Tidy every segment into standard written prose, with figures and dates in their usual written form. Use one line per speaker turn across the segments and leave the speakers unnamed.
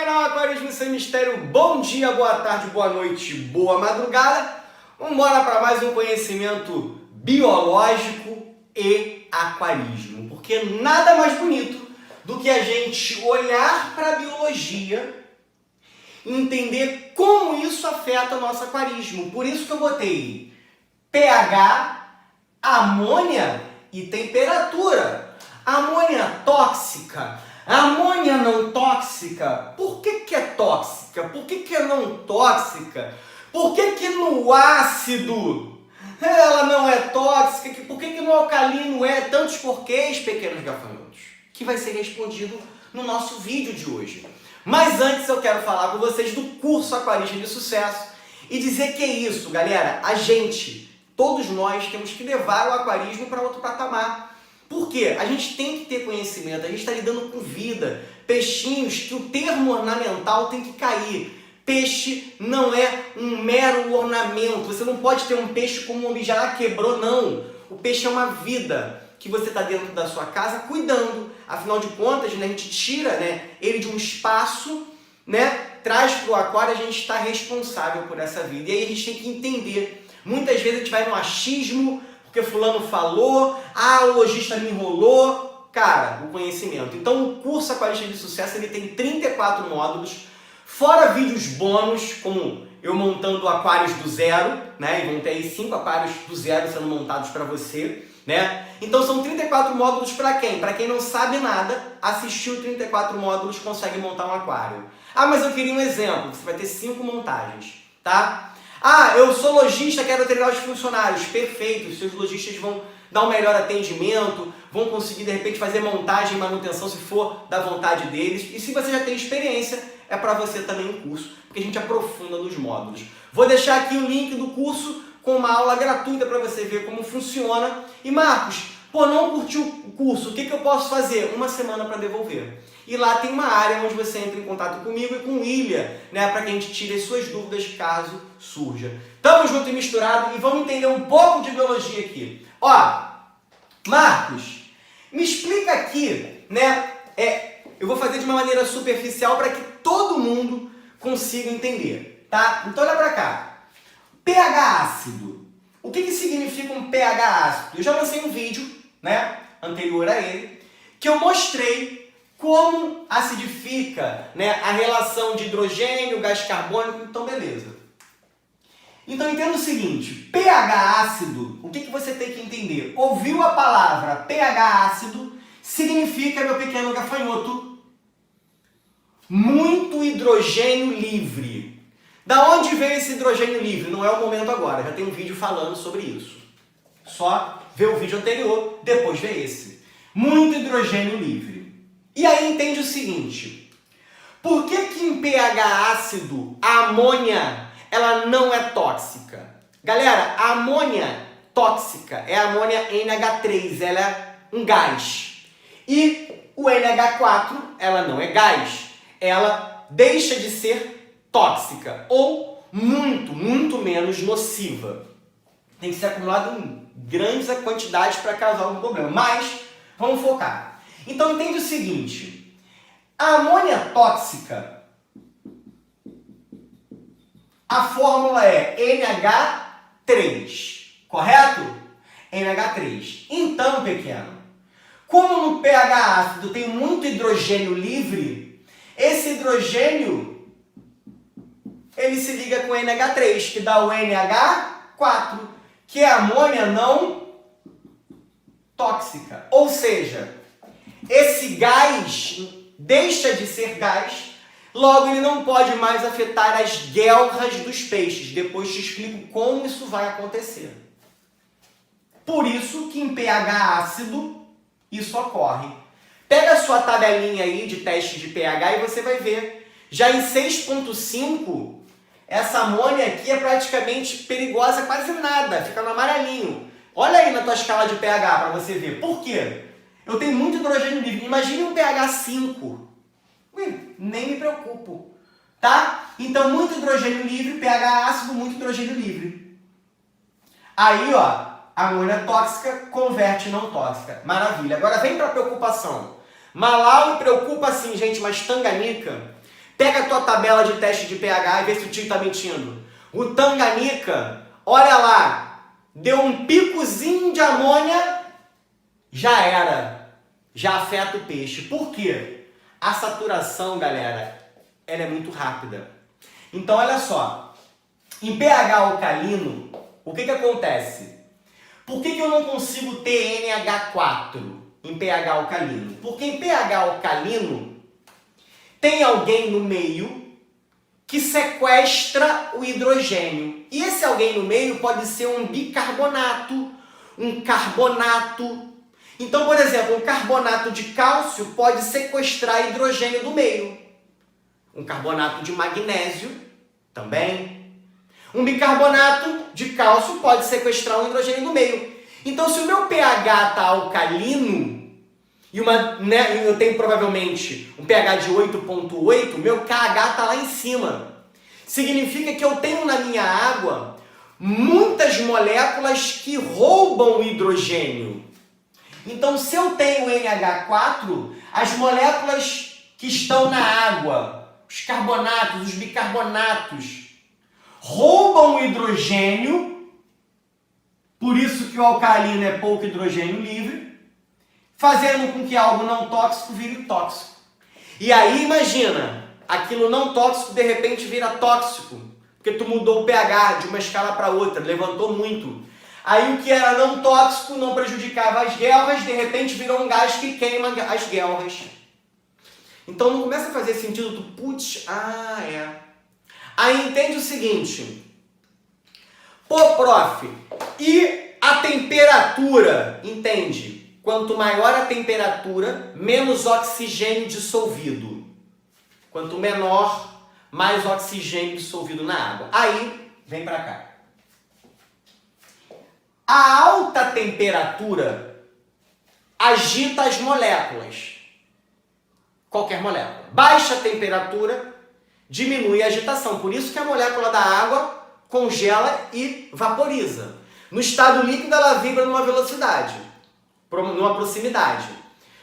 canal Aquarismo Sem Mistério. Bom dia, boa tarde, boa noite, boa madrugada. Vamos embora para mais um conhecimento biológico e aquarismo, porque nada mais bonito do que a gente olhar para a biologia e entender como isso afeta o nosso aquarismo. Por isso que eu botei pH, amônia e temperatura. Amônia tóxica, amônia não tóxica. Por que é tóxica? Por que é não tóxica? Por que no ácido ela não é tóxica? Por que no alcalino é? Tantos porquês, pequenos gafanhotos, que vai ser respondido no nosso vídeo de hoje. Mas antes eu quero falar com vocês do curso Aquarismo de Sucesso e dizer que é isso, galera. A gente, todos nós, temos que levar o aquarismo para outro patamar. Por quê? A gente tem que ter conhecimento, a gente está lidando com vida, peixinhos que o termo ornamental tem que cair. Peixe não é um mero ornamento, você não pode ter um peixe como um objeto, quebrou, não. O peixe é uma vida que você está dentro da sua casa cuidando. Afinal de contas, né, a gente tira, né, ele de um espaço, né, traz para o aquário, a gente está responsável por essa vida. E aí a gente tem que entender. Muitas vezes a gente vai no achismo, porque fulano falou, o lojista me enrolou. Cara, o conhecimento. Então o curso Aquarismo de Sucesso ele tem 34 módulos, fora vídeos bônus, como eu montando aquários do zero, né? E vão ter aí 5 aquários do zero sendo montados para você, né? Então são 34 módulos para quem? Para quem não sabe nada, assistiu 34 módulos, consegue montar um aquário. Mas eu queria um exemplo, você vai ter 5 montagens, tá? Eu sou lojista, quero treinar os funcionários. Perfeito, os seus lojistas vão dar um melhor atendimento, vão conseguir de repente fazer montagem e manutenção se for da vontade deles. E se você já tem experiência, é para você também um curso, porque a gente aprofunda nos módulos. Vou deixar aqui o link do curso com uma aula gratuita para você ver como funciona. E Marcos, não curtiu o curso, o que eu posso fazer? 1 semana para devolver. E lá tem uma área onde você entra em contato comigo e com o Ilha, né, para que a gente tire as suas dúvidas caso surja. Tamo junto e misturado e vamos entender um pouco de biologia aqui. Marcos, me explica aqui, né? Eu vou fazer de uma maneira superficial para que todo mundo consiga entender, tá? Então olha para cá. pH ácido. O que significa um pH ácido? Eu já lancei um vídeo, né, anterior a ele, que eu mostrei como acidifica, né, a relação de hidrogênio, gás carbônico. Então beleza. Então entenda o seguinte, pH ácido, o que você tem que entender? Ouviu a palavra pH ácido, significa, meu pequeno gafanhoto, muito hidrogênio livre. Da onde veio esse hidrogênio livre? Não é o momento agora, já tem um vídeo falando sobre isso. Só vê o vídeo anterior, depois vê esse. Muito hidrogênio livre. E aí entende o seguinte, por que em pH ácido a amônia ela não é tóxica? Galera, a amônia tóxica é a amônia NH3, ela é um gás. E o NH4, ela não é gás, ela deixa de ser tóxica ou muito menos nociva. Tem que ser acumulado em grandes quantidades para causar algum problema, mas vamos focar. Então entende o seguinte, a amônia tóxica, a fórmula é NH3, correto? NH3. Então, pequeno, como no pH ácido tem muito hidrogênio livre, esse hidrogênio ele se liga com o NH3, que dá o NH4, que é a amônia não tóxica. Ou seja, esse gás deixa de ser gás, logo ele não pode mais afetar as guelras dos peixes. Depois te explico como isso vai acontecer. Por isso que em pH ácido isso ocorre. Pega a sua tabelinha aí de teste de pH e você vai ver. Já em 6.5, essa amônia aqui é praticamente perigosa, quase nada, fica no amarelinho. Olha aí na tua escala de pH para você ver. Por quê? Eu tenho muito hidrogênio livre. Imagine um pH 5. Nem me preocupo. Tá? Então, muito hidrogênio livre, pH ácido, muito hidrogênio livre. Aí, a amônia tóxica converte em não tóxica. Maravilha. Agora vem para a preocupação. Malawi preocupa assim, gente, mas Tanganica Pega a tua tabela de teste de pH e vê se o tio está mentindo. O Tanganica, olha lá, deu um picozinho de amônia, já era. Já afeta o peixe. Por quê? A saturação, galera, ela é muito rápida. Então, olha só. Em pH alcalino, o que acontece? Por que eu não consigo ter NH4 em pH alcalino? Porque em pH alcalino tem alguém no meio que sequestra o hidrogênio. E esse alguém no meio pode ser um bicarbonato, um carbonato. Então, por exemplo, um carbonato de cálcio pode sequestrar hidrogênio do meio. Um carbonato de magnésio também. Um bicarbonato de cálcio pode sequestrar um hidrogênio do meio. Então, se o meu pH está alcalino, e eu tenho provavelmente um pH de 8,8, meu KH está lá em cima. Significa que eu tenho na minha água muitas moléculas que roubam hidrogênio. Então, se eu tenho NH4, as moléculas que estão na água, os carbonatos, os bicarbonatos, roubam o hidrogênio, por isso que o alcalino é pouco hidrogênio livre, fazendo com que algo não tóxico vire tóxico. E aí, imagina, aquilo não tóxico de repente vira tóxico, porque tu mudou o pH de uma escala para outra, levantou muito. Aí o que era não tóxico, não prejudicava as guelras, de repente virou um gás que queima as guelras. Então não começa a fazer sentido, tu, putz, é. Aí entende o seguinte, pô, prof, e a temperatura, entende? Quanto maior a temperatura, menos oxigênio dissolvido. Quanto menor, mais oxigênio dissolvido na água. Aí, vem para cá. A alta temperatura agita as moléculas. Qualquer molécula. Baixa temperatura diminui a agitação. Por isso que a molécula da água congela e vaporiza. No estado líquido, ela vibra numa velocidade, numa proximidade.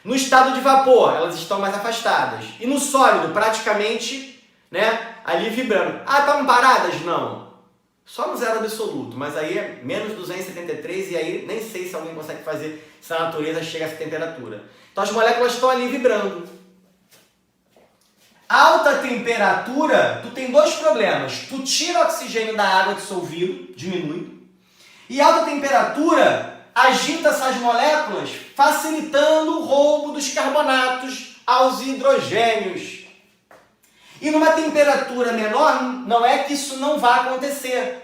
No estado de vapor, elas estão mais afastadas. E no sólido, praticamente, ali vibrando. Estão paradas? Não. Só no zero absoluto, mas aí é menos 273 e aí nem sei se alguém consegue fazer se a natureza chega a essa temperatura. Então as moléculas estão ali vibrando. Alta temperatura, tu tem dois problemas. Tu tira o oxigênio da água dissolvido, diminui. E alta temperatura agita essas moléculas, facilitando o roubo dos carbonatos aos hidrogênios. E numa temperatura menor, não é que isso não vá acontecer,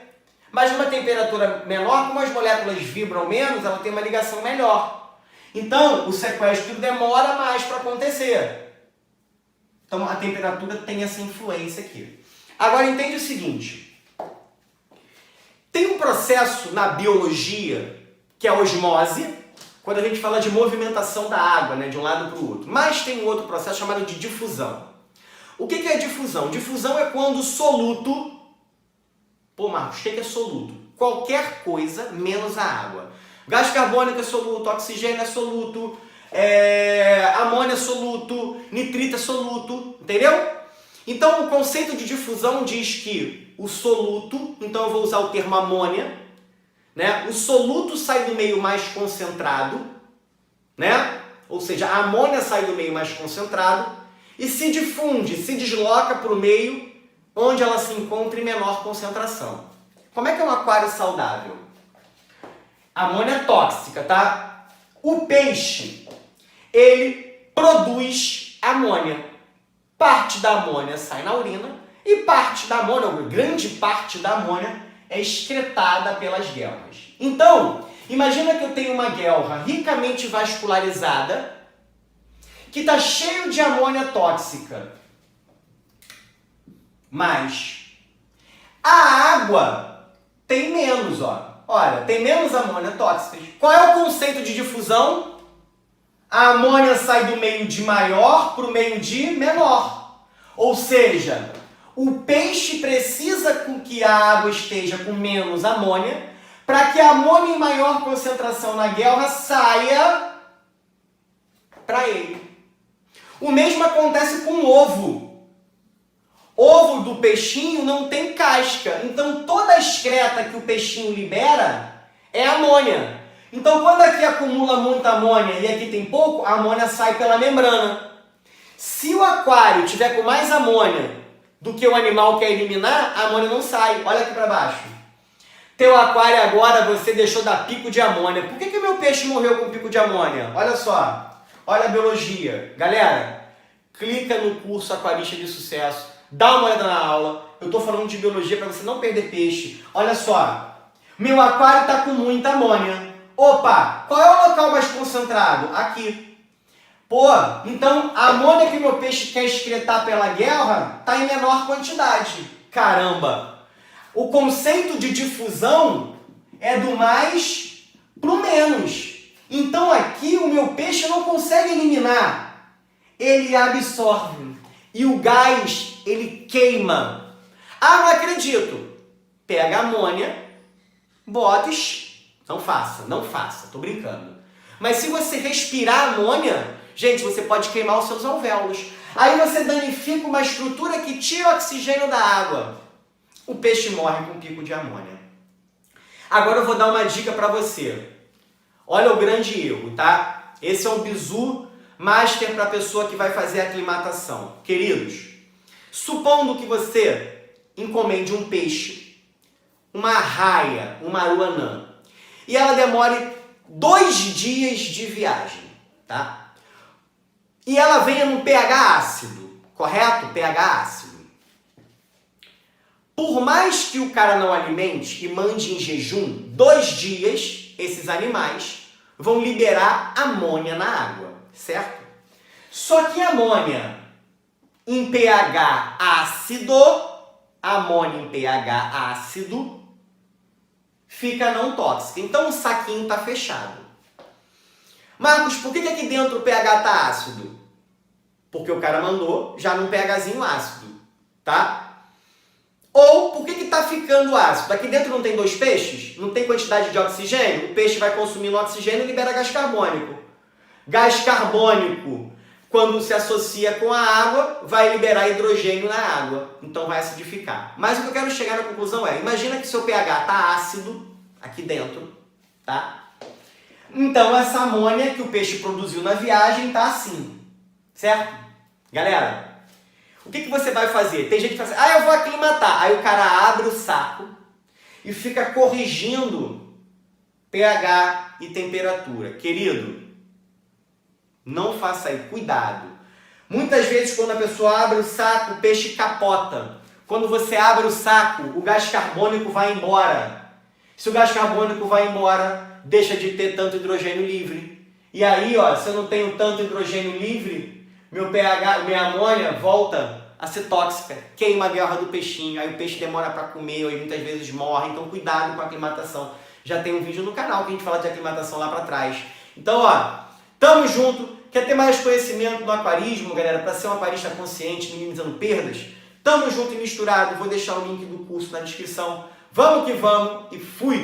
mas numa temperatura menor, como as moléculas vibram menos, ela tem uma ligação melhor. Então, o sequestro demora mais para acontecer. Então, a temperatura tem essa influência aqui. Agora, entende o seguinte. Tem um processo na biologia que é a osmose, quando a gente fala de movimentação da água, de um lado para o outro. Mas tem um outro processo chamado de difusão. O que é difusão? Difusão é quando o soluto... Pô, Marcos, o que é soluto? Qualquer coisa menos a água. Gás carbônico é soluto, oxigênio é soluto, amônia é soluto, nitrito é soluto, entendeu? Então, o conceito de difusão diz que o soluto, então eu vou usar o termo amônia, o soluto sai do meio mais concentrado, ou seja, a amônia sai do meio mais concentrado, e se difunde, se desloca para o meio onde ela se encontra em menor concentração. Como é que é um aquário saudável? A amônia é tóxica, tá? O peixe, ele produz amônia. Parte da amônia sai na urina e parte da amônia, ou grande parte da amônia, é excretada pelas guelras. Então, imagina que eu tenho uma guelra ricamente vascularizada, que está cheio de amônia tóxica. Mas a água tem menos, Olha, tem menos amônia tóxica. Qual é o conceito de difusão? A amônia sai do meio de maior para o meio de menor. Ou seja, o peixe precisa com que a água esteja com menos amônia para que a amônia em maior concentração na guelra saia para ele. O mesmo acontece com o ovo. Ovo do peixinho não tem casca, então toda a excreta que o peixinho libera é amônia. Então quando aqui acumula muita amônia e aqui tem pouco, a amônia sai pela membrana. Se o aquário tiver com mais amônia do que o animal quer eliminar, a amônia não sai. Olha aqui para baixo. Teu aquário agora você deixou dar pico de amônia. Por que o meu peixe morreu com pico de amônia? Olha só, olha a biologia. Galera, clica no curso Aquarista de Sucesso, dá uma olhada na aula. Eu estou falando de biologia para você não perder peixe. Olha só, meu aquário está com muita amônia. Opa, qual é o local mais concentrado? Aqui. Pô, então a amônia que meu peixe quer excretar pela guerra está em menor quantidade. Caramba! O conceito de difusão é do mais para o menos. Então aqui o meu peixe não consegue eliminar. Ele absorve. E o gás, ele queima. Ah, não acredito. Pega a amônia, bota... Não faça, tô brincando. Mas se você respirar amônia, gente, você pode queimar os seus alvéolos. Aí você danifica uma estrutura que tira o oxigênio da água. O peixe morre com pico de amônia. Agora eu vou dar uma dica para você. Olha o grande erro, tá? Esse é um bizu master para a pessoa que vai fazer a aclimatação. Queridos, supondo que você encomende um peixe, uma arraia, uma aruanã, e ela demore 2 dias de viagem, tá? E ela venha num pH ácido, correto? pH ácido. Por mais que o cara não alimente e mande em jejum, 2 dias, esses animais vão liberar amônia na água, certo? Só que amônia em pH ácido, fica não tóxica. Então o saquinho está fechado. Marcos, por que aqui dentro o pH está ácido? Porque o cara mandou já num pHzinho ácido, tá? Ou por que está ficando ácido? Aqui dentro não tem 2 peixes? Não tem quantidade de oxigênio? O peixe vai consumindo oxigênio e libera gás carbônico. Gás carbônico, quando se associa com a água, vai liberar hidrogênio na água. Então vai acidificar. Mas o que eu quero chegar na conclusão é, imagina que seu pH está ácido aqui dentro, tá? Então essa amônia que o peixe produziu na viagem está assim, certo? Galera, o que você vai fazer? Tem gente que fala assim, eu vou aclimatar. Aí o cara abre o saco e fica corrigindo pH e temperatura. Querido, não faça aí, cuidado. Muitas vezes quando a pessoa abre o saco, o peixe capota. Quando você abre o saco, o gás carbônico vai embora. Se o gás carbônico vai embora, deixa de ter tanto hidrogênio livre. E aí, se eu não tenho tanto hidrogênio livre, meu pH, minha amônia volta a ser tóxica, queima a guerra do peixinho, aí o peixe demora para comer, aí muitas vezes morre, então cuidado com a aclimatação. Já tem um vídeo no canal que a gente fala de aclimatação lá para trás. Então, tamo junto. Quer ter mais conhecimento no aquarismo, galera, para ser um aquarista consciente, minimizando perdas? Tamo junto e misturado. Vou deixar o link do curso na descrição. Vamos que vamos e fui!